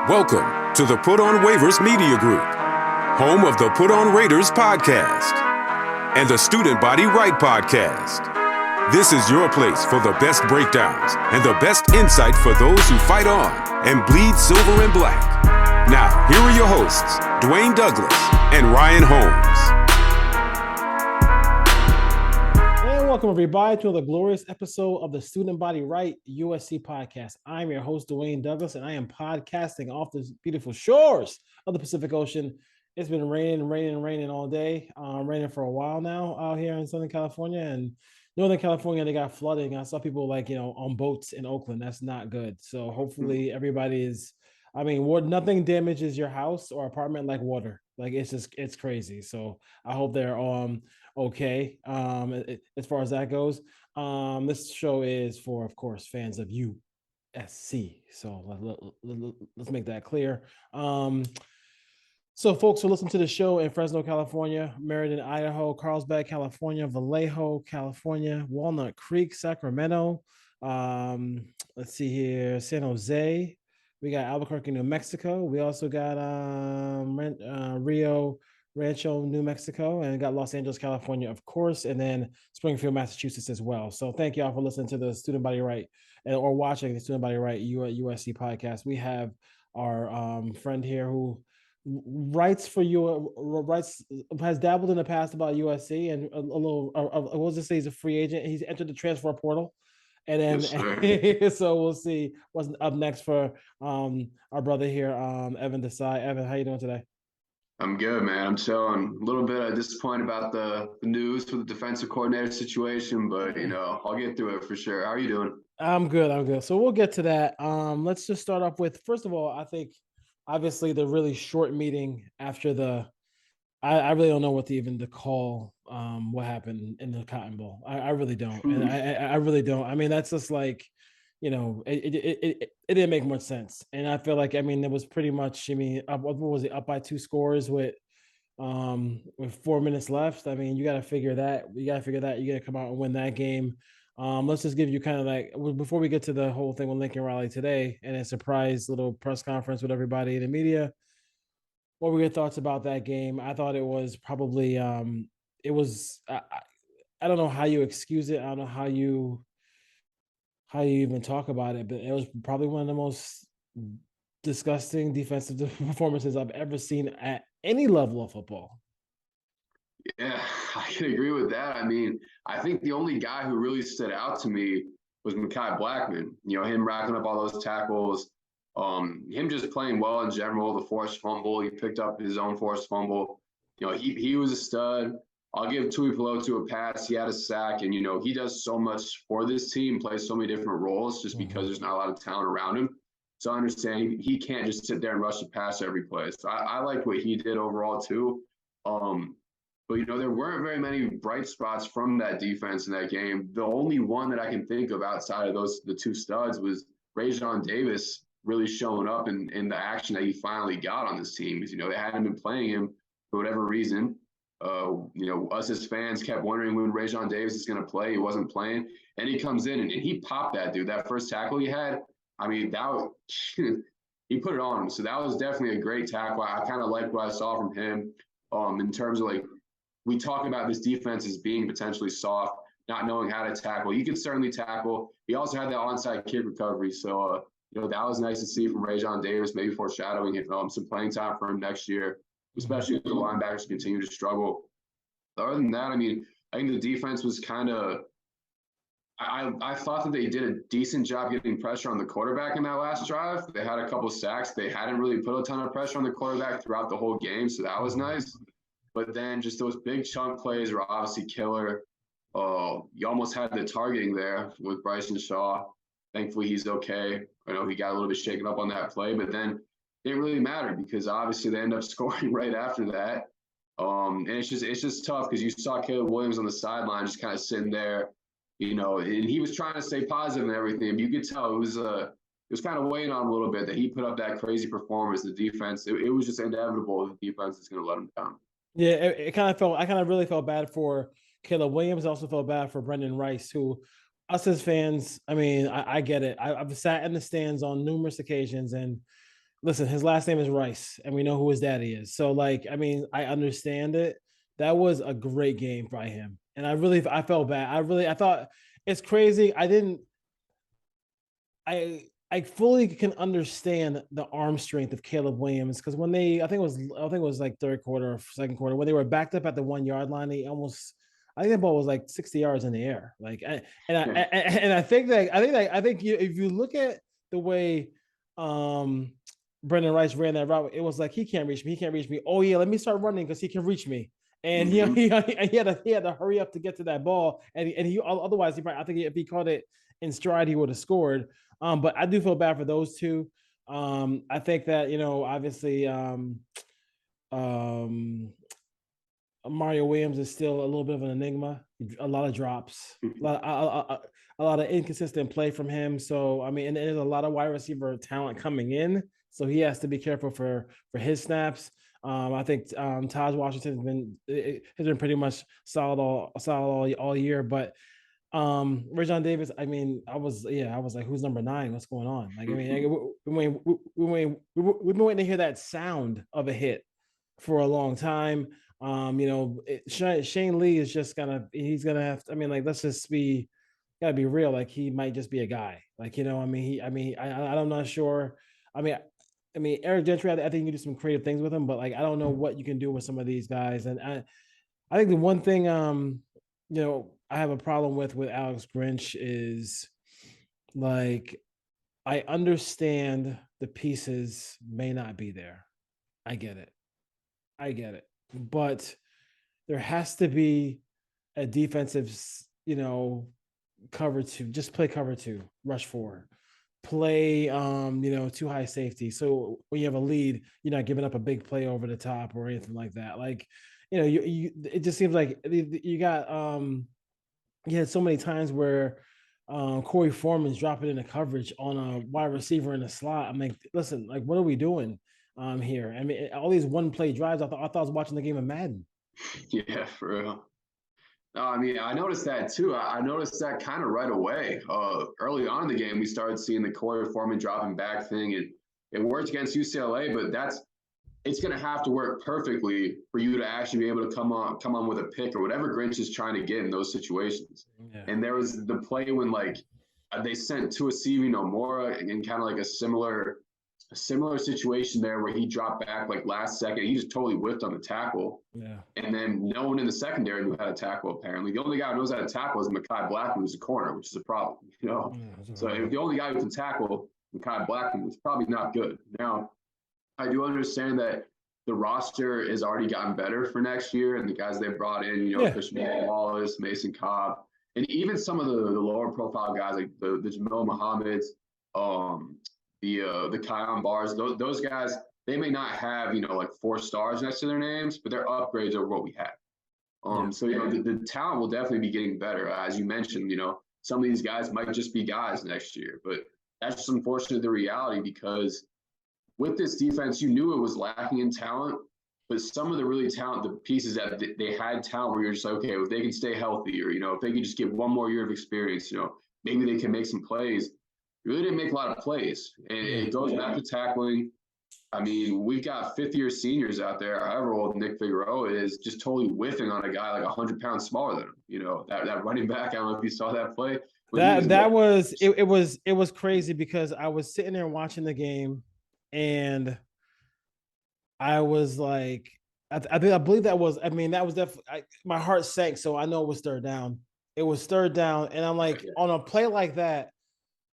Welcome to the Put On Waivers Media Group, home of the Put On Raiders podcast and the Student Body Right podcast. This is your place for the best breakdowns and the best insight for those who fight on and bleed silver and black. Now, here are your hosts, Dwayne Douglas and Ryan Holmes. Welcome, everybody, to another glorious episode of the Student Body Right USC podcast. I'm your host, Dwayne Douglas, and I am podcasting off the beautiful shores of the Pacific Ocean. It's been raining all day, raining for a while now out here in Southern California. And Northern California, they got flooding. I saw people on boats in Oakland. That's not good. So hopefully everybody is, nothing damages your house or apartment like water. It's crazy. So I hope they're okay as far as that goes. This show is for, of course, fans of USC. So let's make that clear. So folks who listen to the show in Fresno, California, Meriden, Idaho, Carlsbad, California, Vallejo, California, Walnut Creek, Sacramento, let's see here, San Jose. We got Albuquerque, New Mexico. We also got Rio Rancho, New Mexico, and got Los Angeles, California, of course, and then Springfield, Massachusetts as well. So thank y'all for listening to the Student Body Right or watching the Student Body Right USC podcast. We have our friend here who has dabbled in the past about USC and he's a free agent. He's entered the transfer portal. And then, yes, so we'll see what's up next for our brother here, Evan Desai. Evan, how you doing today? I'm good, man. I'm chilling. A little bit disappointed about the news for the defensive coordinator situation, but, I'll get through it for sure. How are you doing? I'm good. So we'll get to that. Let's just start off with, first of all, I think, obviously, the really short meeting after I really don't know what to call what happened in the Cotton Bowl. I really don't. And I really don't. I mean, that's just like, it didn't make much sense. And I feel like, there was pretty much, what was it, up by 2 scores with 4 minutes left. You got to figure that. You got to come out and win that game. Let's just give you kind of before we get to the whole thing with Lincoln Riley today and a surprise little press conference with everybody in the media. What were your thoughts about that game? I thought it was probably, I don't know how you excuse it. I don't know how you even talk about it, but it was probably one of the most disgusting defensive performances I've ever seen at any level of football. Yeah, I can agree with that. I think the only guy who really stood out to me was Mekhi Blackman. Him racking up all those tackles, him just playing well in general, the forced fumble. He picked up his own forced fumble. He was a stud. I'll give Tui Pelotu a pass. He had a sack, and, he does so much for this team, plays so many different roles just because there's not a lot of talent around him. So I understand he can't just sit there and rush the pass every play. So I liked what he did overall too. But, there weren't very many bright spots from that defense in that game. The only one that I can think of outside of the 2 studs was Rajon Davis really showing up in the action that he finally got on this team. Because, they hadn't been playing him for whatever reason. Us as fans kept wondering when Rajon Davis is going to play. He wasn't playing. And he comes in and he popped that dude. That first tackle he had, he put it on him. So that was definitely a great tackle. I kind of liked what I saw from him in terms of we talk about this defense as being potentially soft, not knowing how to tackle. You could certainly tackle. He also had that onside kick recovery. So, that was nice to see from Rajon Davis, maybe foreshadowing some playing time for him next year, especially if the linebackers continue to struggle. Other than that, I think the defense was kind of I thought that they did a decent job getting pressure on the quarterback in that last drive. They had a couple sacks. They hadn't really put a ton of pressure on the quarterback throughout the whole game, so that was nice. But then just those big chunk plays were obviously killer. You almost had the targeting there with Bryson Shaw. Thankfully, he's okay. I know he got a little bit shaken up on that play, but then it didn't really matter because obviously they end up scoring right after that. And it's just tough because you saw Caleb Williams on the sideline just kind of sitting there, and he was trying to stay positive and everything. But you could tell it was kind of weighing on him a little bit that he put up that crazy performance. The defense, it was just inevitable. The defense is going to let him down. Yeah, I kind of really felt bad for Caleb Williams. I also felt bad for Brendan Rice, who us as fans, I get it. I've sat in the stands on numerous occasions, and listen, his last name is Rice, and we know who his daddy is. So, like, I mean, I understand it. That was a great game by him, and I felt bad. I thought it's crazy. I fully can understand the arm strength of Caleb Williams because when I think it was like third quarter or second quarter when they were backed up at the 1 yard line, I think the ball was like 60 yards in the air. Like, and I think if you look at the way Brendan Rice ran that route, it was like he can't reach me. He can't reach me. Oh yeah, let me start running because he can reach me. And he had to hurry up to get to that ball. And he otherwise I think if he caught it in stride, he would have scored. But I do feel bad for those two. I think that obviously Mario Williams is still a little bit of an enigma. A lot of drops, a lot of inconsistent play from him. So I mean, and there's a lot of wide receiver talent coming in, so he has to be careful for his snaps. I think Taj Washington has been pretty much solid all year, but Rajon Davis, I mean, I was like, who's number 9? What's going on? Like, I mean, we've been waiting to hear that sound of a hit for a long time. Shane Lee is just he's gonna have to, I mean, like, let's just gotta be real. Like, he might just be a guy. Like, I'm not sure. I mean, Eric Gentry, I think you can do some creative things with him, but like, I don't know what you can do with some of these guys. And I think the one thing, I have a problem with Alex Grinch is, like, I understand the pieces may not be there. I get it. But there has to be a defensive, cover 2, just play cover 2, rush 4, play, too high safety. So when you have a lead, you're not giving up a big play over the top or anything like that. Like, it just seems like you got, you had so many times where Corey Foreman's dropping into coverage on a wide receiver in the slot. I'm like, listen, like, what are we doing here? I mean, all these one play drives, I thought I was watching the game of Madden. Yeah, for real. No, I mean, I noticed that too. I noticed that kind of right away. Early on in the game, we started seeing the Corey Foreman dropping back thing. It worked against UCLA, but it's going to have to work perfectly for you to actually be able to come on with a pick or whatever Grinch is trying to get in those situations. Yeah. And there was the play when, like, they sent Tuasivi Nomura in kind of like a similar situation there where he dropped back like last second. He just totally whiffed on the tackle. Yeah. And then no one in the secondary knew how to tackle, apparently. The only guy who knows how to tackle is Mekhi Blackman, who's a corner, which is a problem. Yeah, so if the only guy who can tackle Mekhi Blackman, it's probably not good. Now, I do understand that the roster has already gotten better for next year, and the guys they brought in, Christian Wallace, Mason Cobb, and even some of the lower profile guys like the Jamil Muhammad's, the Kion Bars, those guys, they may not have, like 4 stars next to their names, but they're upgrades over what we have. So, the talent will definitely be getting better. As you mentioned, some of these guys might just be guys next year, but that's just unfortunately the reality, because with this defense, you knew it was lacking in talent, but some of the really talented pieces that they had talent where you're just like, okay, if they can stay healthy, or, if they could just get one more year of experience, maybe they can make some plays. Really didn't make a lot of plays. And it goes back to tackling. I mean, we've got 5th-year seniors out there, however old Nick Figueroa is, just totally whiffing on a guy like 100 pounds smaller than him. That running back, I don't know if you saw that play. It was crazy, because I was sitting there watching the game, and I was like, I believe that was definitely, my heart sank. So I know it was third down. It was third down. And I'm like, on a play like that,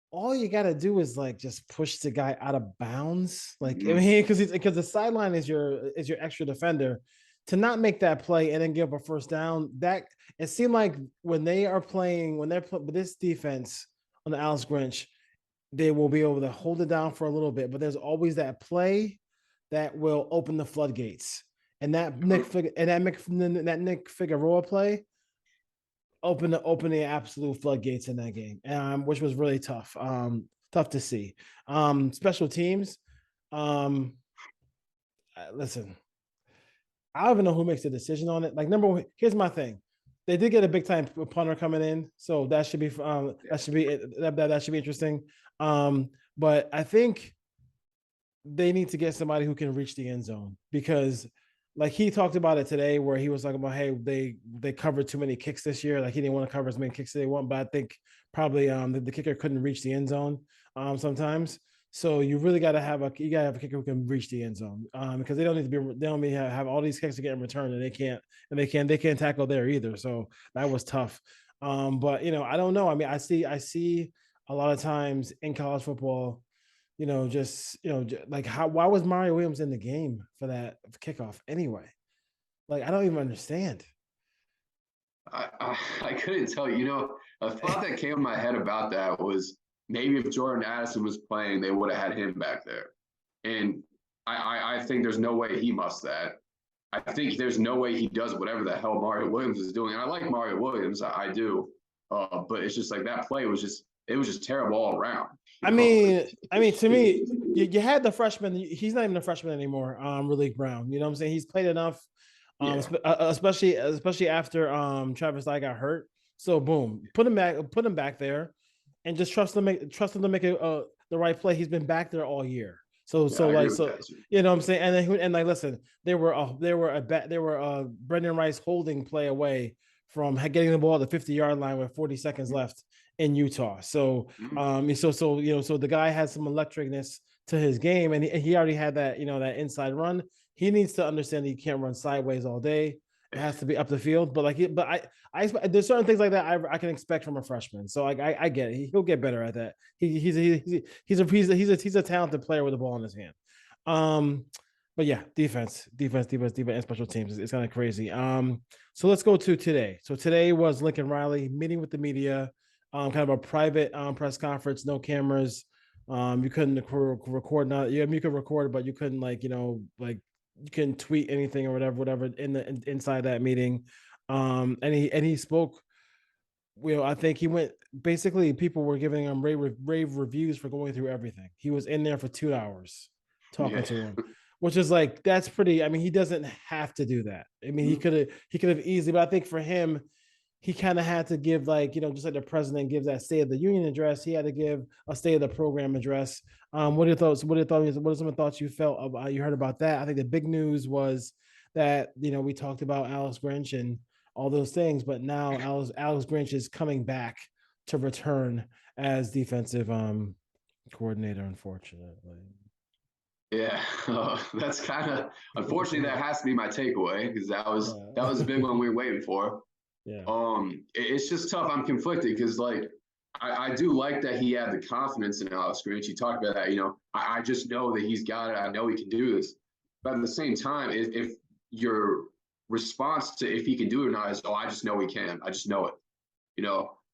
all you got to do is like just push the guy out of bounds. Like, I mean, because the sideline is your extra defender. To not make that play and then give up a first down, that it seemed like when they're playing with this defense on the Alex Grinch, they will be able to hold it down for a little bit, but there's always that play that will open the floodgates. And that Nick Figueroa play open the absolute floodgates in that game, which was really tough. Tough to see. Special teams. Listen, I don't even know who makes the decision on it. Like, number one, here's my thing. They did get a big time punter coming in, so that should be interesting. But I think they need to get somebody who can reach the end zone, because like he talked about it today where he was talking about, hey, they covered too many kicks this year. Like he didn't want to cover as many kicks as they want, but I think probably the kicker couldn't reach the end zone sometimes. So you really got to have a kicker who can reach the end zone, because they don't need to be, they don't need to have all these kicks to get in return, and they can't tackle there either. So that was tough. But I don't know. I mean, I see a lot of times in college football, like why was Mario Williams in the game for that kickoff anyway? Like, I don't even understand. I couldn't tell you. A thought that came in my head about that was maybe if Jordan Addison was playing, they would have had him back there. And I think there's no way he musts that. I think there's no way he does whatever the hell Mario Williams is doing. And I like Mario Williams, I do. But it's just like that play was just terrible all around. I mean, to me, you had the freshman. He's not even a freshman anymore. Raleek Brown. You know what I'm saying? He's played enough, especially after Travis Dye got hurt. So boom, put him back there, and just trust him to make the right play. He's been back there all year. So you know what I'm saying? And like, listen, they were a Brendan Rice holding play away from getting the ball at the 50-yard line with 40 seconds left in Utah. So so the guy has some electricness to his game, and he already had that that inside run. He needs to understand that he can't run sideways all day. It has to be up the field. But I there's certain things like that I can expect from a freshman. So I get it. He'll get better at that. He's a talented player with the ball in his hand. But yeah, defense, and special teams. It's kind of crazy. So let's go to today. So today was Lincoln Riley meeting with the media, kind of a private press conference, no cameras. You couldn't record. You could record, but you couldn't you couldn't tweet anything or whatever inside that meeting. And he spoke. I think he went. Basically, people were giving him rave reviews for going through everything. He was in there for 2 hours talking to him, which is like, that's pretty. I mean, he doesn't have to do that. I mean, he could have easily, but I think for him, he kind of had to give just like the president gives that State of the Union address, he had to give a State of the Program address. What are your thoughts? What are some thoughts you felt about, you heard about that? I think the big news was that, we talked about Alex Grinch and all those things, but now Alex Grinch is coming back to return as defensive coordinator, unfortunately. Yeah, that's kind of unfortunately. That has to be my takeaway, because that was a big one we were waiting for. Yeah. It's just tough. I'm conflicted because I do like that he had the confidence in Alex Grinch. You talked about that. I just know that he's got it. I know he can do this. But at the same time, if your response to if he can do it or not is, oh, I just know he can. I just know it.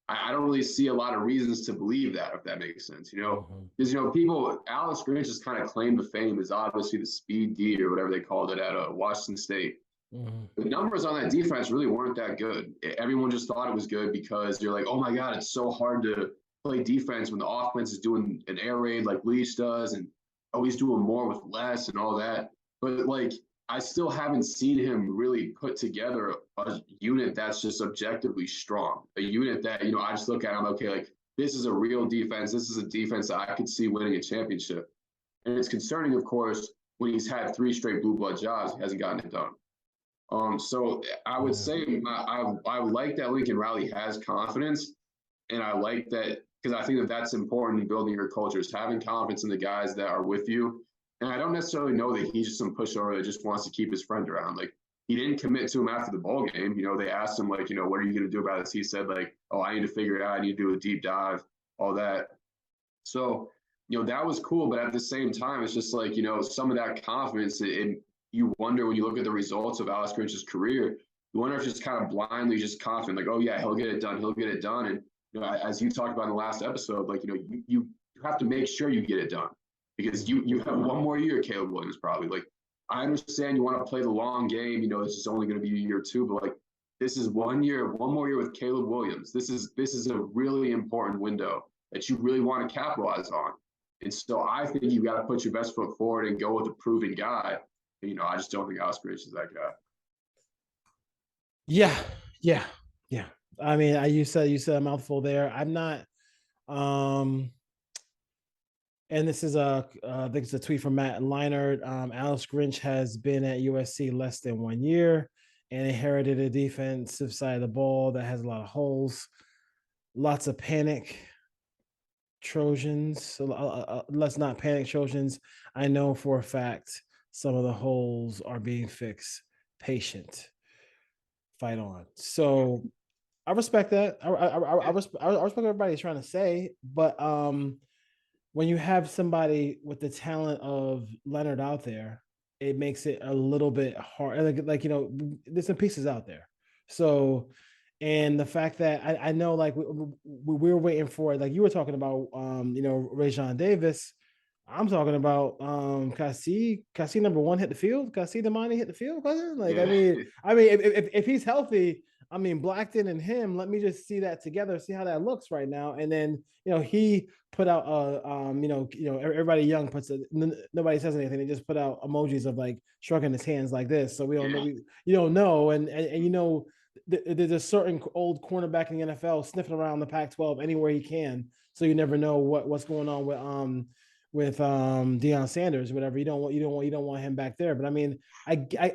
I don't really see a lot of reasons to believe that, if that makes sense. Because people, Alex Grinch has kind of claimed to fame as obviously the speed D or whatever they called it at Washington State. Mm-hmm. The numbers on that defense really weren't that good. Everyone just thought it was good because you're like, oh my God, it's so hard to play defense when the offense is doing an air raid like Leach does, and he's doing more with less and all that. But I still haven't seen him really put together a unit that's just objectively strong. A unit that, I just look at him, okay, this is a real defense. This is a defense that I could see winning a championship. And it's concerning, of course, when he's had 3 straight blue blood jobs, he hasn't gotten it done. So I would say I like that Lincoln Riley has confidence, and I like that because I think that's important in building your culture, is having confidence in the guys that are with you. And I don't necessarily know that he's just some pushover that just wants to keep his friend around. He didn't commit to him after the ball game. They asked him what are you going to do about this? He said oh, I need to figure it out. I need to do a deep dive, all that. So, that was cool. But at the same time, it's just some of that confidence, you wonder when you look at the results of Alex Grinch's career, you wonder if it's kind of blindly just confident, oh yeah, he'll get it done. He'll get it done. And, as you talked about in the last episode, you have to make sure you get it done. Because you have one more year, Caleb Williams, probably. I understand you want to play the long game. This is only going to be year 2, but this is one more year with Caleb Williams. This is a really important window that you really want to capitalize on. And so I think you got to put your best foot forward and go with a proven guy. I just don't think Alex Grinch is that guy. Yeah. I mean, you said a mouthful there. I'm not. And this is I think it's a tweet from Matt Leinart. Alex Grinch has been at USC less than 1 year and inherited a defensive side of the ball that has a lot of holes, lots of panic. Trojans, let's not panic, Trojans. I know for a fact some of the holes are being fixed. Patient, fight on. So I respect that. I respect what everybody's trying to say, but when you have somebody with the talent of Leonard out there, it makes it a little bit hard. Like there's some pieces out there. So, and the fact that I know, like we were waiting for, like you were talking about, Rajon Davis. I'm talking about Kasi number one hit the field. Kasi Damani hit the field, cousin. Like Yeah. I mean, if he's healthy, I mean, Blackton and him, let me just see that together, see how that looks right now. And then, he put out, everybody young puts it, nobody says anything. They just put out emojis of like shrugging his hands like this. So we don't know, you don't know. And there's a certain old cornerback in the NFL sniffing around the Pac-12 anywhere he can. So you never know what's going on with Deion Sanders, whatever. You don't want him back there. But I mean,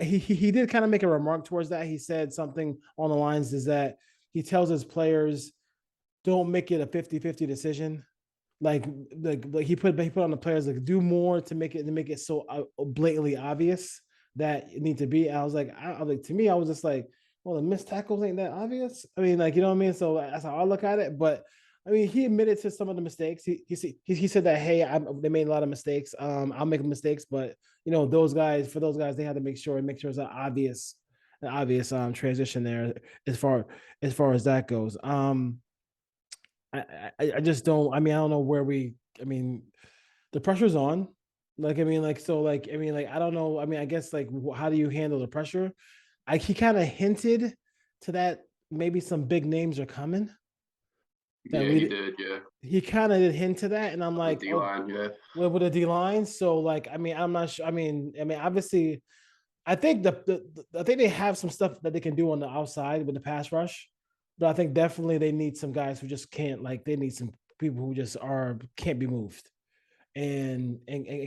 he did kind of make a remark towards that. He said something on the lines is that he tells his players, don't make it a 50-50 decision. Like he put on the players, like, do more to make it so blatantly obvious that it needs to be. And I was like, to me, I was just like, well, the missed tackles ain't that obvious. I mean, like, you know what I mean? So that's how I look at it. But I mean, he admitted to some of the mistakes. He said that, hey, they made a lot of mistakes. I'll make mistakes, but those guys, they have to make sure it's an obvious transition there as far as that goes. I just don't. I mean, I don't know where the pressure's on. I don't know. I mean, I guess, like, how do you handle the pressure? He kind of hinted to that maybe some big names are coming. Yeah, he did. Yeah, he kind of did hint to that, and I'm like, D-line, yeah. With a D-line. So, like, I mean, I'm not sure. I mean, obviously, I think I think they have some stuff that they can do on the outside with the pass rush, but I think definitely they need some guys who just can't. Like, they need some people who just can't be moved and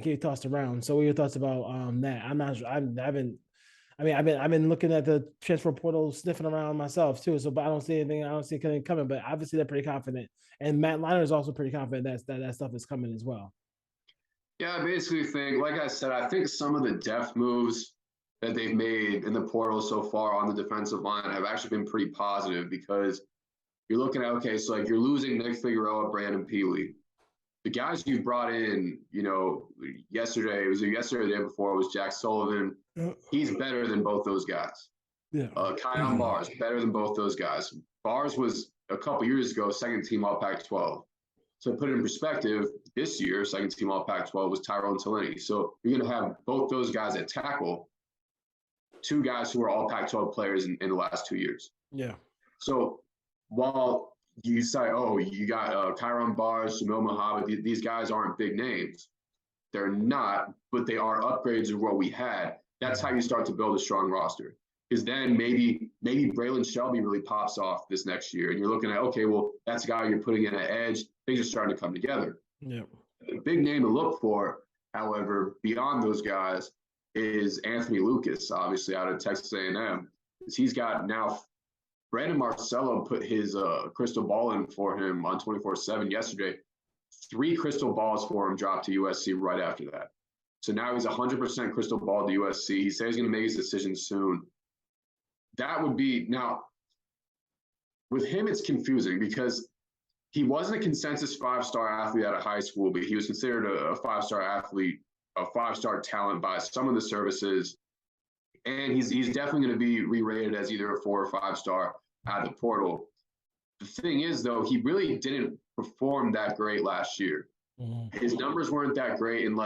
get tossed around. So, what are your thoughts about that? I'm not sure. I've been looking at the transfer portal, sniffing around myself too. So, but I don't see anything. I don't see anything coming. But obviously, they're pretty confident, and Matt Leinart is also pretty confident that stuff is coming as well. Yeah, I basically think, like I said, I think some of the depth moves that they've made in the portal so far on the defensive line have actually been pretty positive, because you're looking at, okay, so like you're losing Nick Figueroa, Brandon Peely. The guys you brought in, yesterday or the day before, was Jack Sullivan. He's better than both those guys. Yeah. Kyon Barrs, better than both those guys. Barrs was a couple years ago second team All Pac-12. So to put it in perspective, this year, second team All Pac-12 was Tyrone Taleni. So you're going to have both those guys at tackle, two guys who are All Pac-12 players in the last 2 years. Yeah. So while you say, oh, you got Kyron Barrs, Jamil Muhammad, these guys aren't big names. They're not, but they are upgrades of what we had. That's how you start to build a strong roster. Because then maybe Braylon Shelby really pops off this next year, and you're looking at, okay, well, that's a guy you're putting in an edge. Things are starting to come together. Yeah. The big name to look for, however, beyond those guys, is Anthony Lucas, obviously out of Texas A&M. He's got now Brandon Marcello put his crystal ball in for him on 24/7 yesterday. 3 crystal balls for him dropped to USC right after that. So now he's 100% crystal ball to USC. He says he's going to make his decision soon. That would be – now, with him, it's confusing because he wasn't a consensus 5-star athlete out of high school, but he was considered a 5-star athlete, a 5-star talent by some of the services. And he's definitely going to be re-rated as either a 4 or 5-star out of the portal. The thing is, though, he really didn't perform that great last year. Mm-hmm. His numbers weren't that great. And,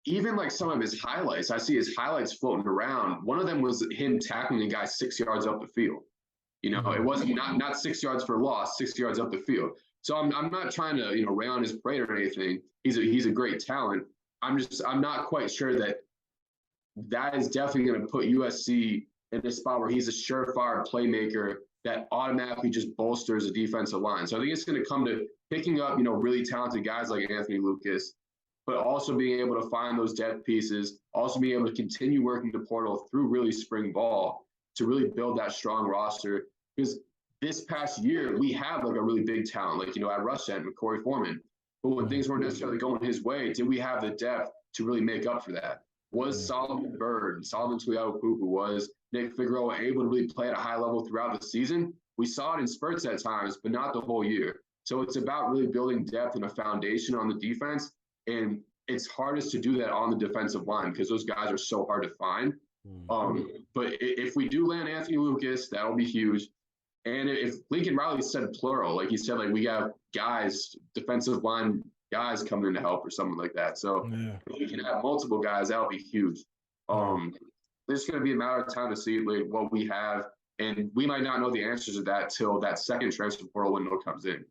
even some of his highlights, I see his highlights floating around. One of them was him tackling a guy 6 yards up the field. It wasn't not 6 yards for loss, 6 yards up the field. So I'm not trying to, rain on his parade or anything. He's a great talent. I'm not quite sure that is definitely going to put USC in a spot where he's a surefire playmaker that automatically just bolsters the defensive line. So I think it's going to come to picking up, really talented guys like Anthony Lucas, but also being able to find those depth pieces, also being able to continue working the portal through really spring ball to really build that strong roster. Because this past year, we have like a really big talent, like, at rush end with Corey Foreman. But when things weren't necessarily going his way, did we have the depth to really make up for that? Was Solomon Byrd, Solomon Tuiapupu, was Nick Figueroa able to really play at a high level throughout the season? We saw it in spurts at times, but not the whole year. So it's about really building depth and a foundation on the defense. And it's hardest to do that on the defensive line because those guys are so hard to find. But if we do land Anthony Lucas, that'll be huge. And if Lincoln Riley said plural, like he said, like we have guys, defensive line guys coming in to help or something like that. So if we can have multiple guys, that'll be huge. It's going to be a matter of time to see like what we have. And we might not know the answers to that till that second transfer portal window comes in.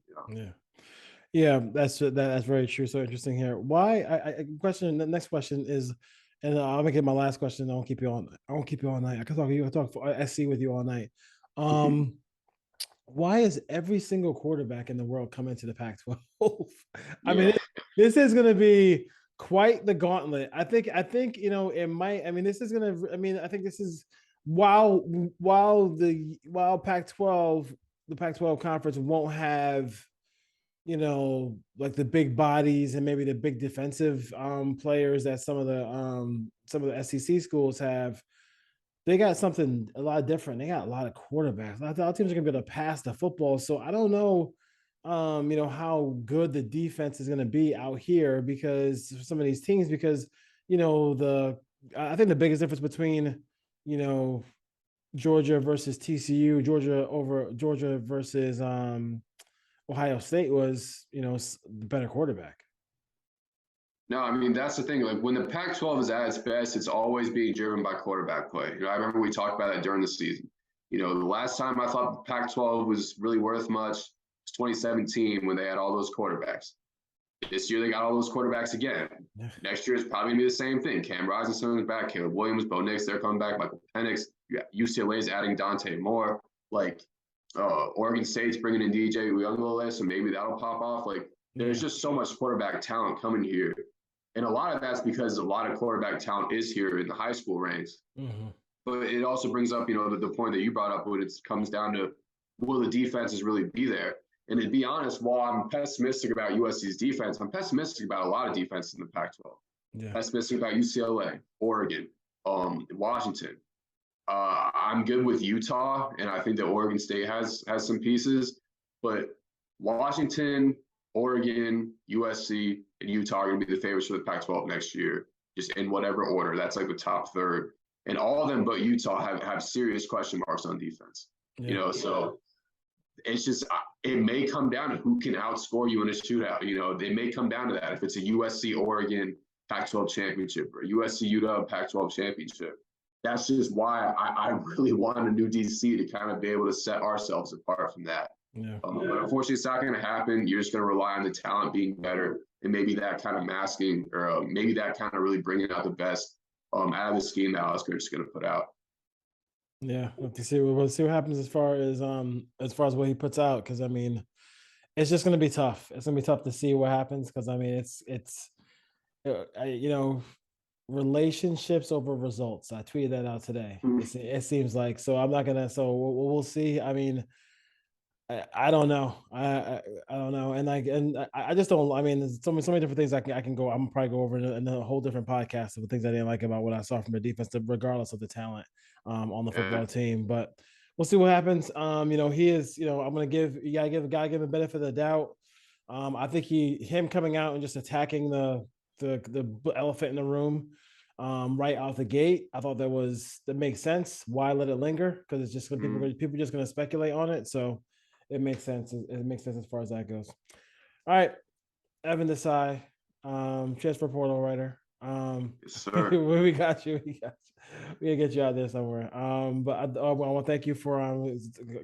Yeah, that's very true. So interesting here. Why? The next question is, and I'll make it my last question. I won't keep you all night. I can talk to you. I talk for SC with you all night. Why is every single quarterback in the world coming to the Pac-12? I mean, this is going to be quite the gauntlet. I think it might. I mean, this is going to. I mean, I think this is while Pac-12, the Pac-12 conference won't have, like the big bodies and maybe the big defensive players that some of the SEC schools have. They got something a lot different. They got a lot of quarterbacks. A lot of teams are going to be able to pass the football. So I don't know, how good the defense is going to be out here because for some of these teams, because, I think the biggest difference between, Georgia versus TCU, Georgia versus Ohio State was, the better quarterback. No, I mean, that's the thing. Like when the Pac-12 is at its best, it's always being driven by quarterback play. I remember we talked about that during the season. The last time I thought the Pac-12 was really worth much was 2017 when they had all those quarterbacks. This year they got all those quarterbacks again. Next year is probably going to be the same thing. Cam Rising is back. Caleb Williams, Bo Nix, they're coming back. Michael Penix. UCLA's adding Dante Moore. Like Oregon State's bringing in DJ Uiagalelei, so maybe that'll pop off. Like there's just so much quarterback talent coming here. And a lot of that's because a lot of quarterback talent is here in the high school ranks. But it also brings up, the point that you brought up when it comes down to will the defenses really be there? And to be honest, while I'm pessimistic about USC's defense, I'm pessimistic about a lot of defenses in the Pac-12. Pessimistic about UCLA, Oregon, Washington. I'm good with Utah, and I think that Oregon State has some pieces. But Washington, Oregon, USC, and Utah are going to be the favorites for the Pac-12 next year, just in whatever order. That's like the top third. And all of them but Utah have serious question marks on defense. So it's just it may come down to who can outscore you in a shootout. They may come down to that if it's a USC Oregon Pac-12 championship or a USC UW Pac-12 championship. That's just why I really want a new DC to kind of be able to set ourselves apart from that. But unfortunately, it's not going to happen. You're just going to rely on the talent being better and maybe that kind of masking or maybe that kind of really bringing out the best out of the scheme that Oscar is going to put out. Yeah, we'll see what happens as far as what he puts out. Because I mean, it's just going to be tough. It's going to be tough to see what happens. Because I mean, it's relationships over results. I tweeted that out today. It seems like so. I'm not gonna. So we'll see. I mean, I don't know. I don't know. And I just don't. I mean, there's so many different things I can go. I'm probably go over in a whole different podcast of the things I didn't like about what I saw from the defense, regardless of the talent on the football team. But we'll see what happens. He is. I'm gonna give you gotta give him a benefit of the doubt. I think him coming out and just attacking the elephant in the room right out the gate. I thought that makes sense. Why let it linger? Because it's just people are just going to speculate on it. So it makes sense. It makes sense as far as that goes. All right, Evan Desai, transfer portal writer. Yes, sir. we got you. We gotta get you out there somewhere. But I want to thank you for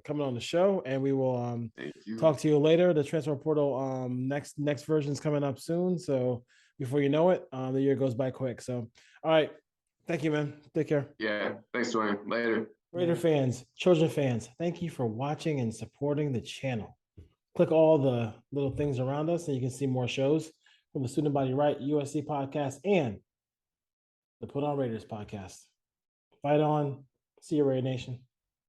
coming on the show, and we will talk to you later. The transfer portal next version is coming up soon. So before you know it, the year goes by quick. So, all right. Thank you, man. Take care. Yeah. Thanks, Dwayne. Later. Raider fans, Trojan fans, thank you for watching and supporting the channel. Click all the little things around us and you can see more shows from the Student Body Right USC podcast and the Put On Raiders podcast. Fight on. See you, Raider Nation.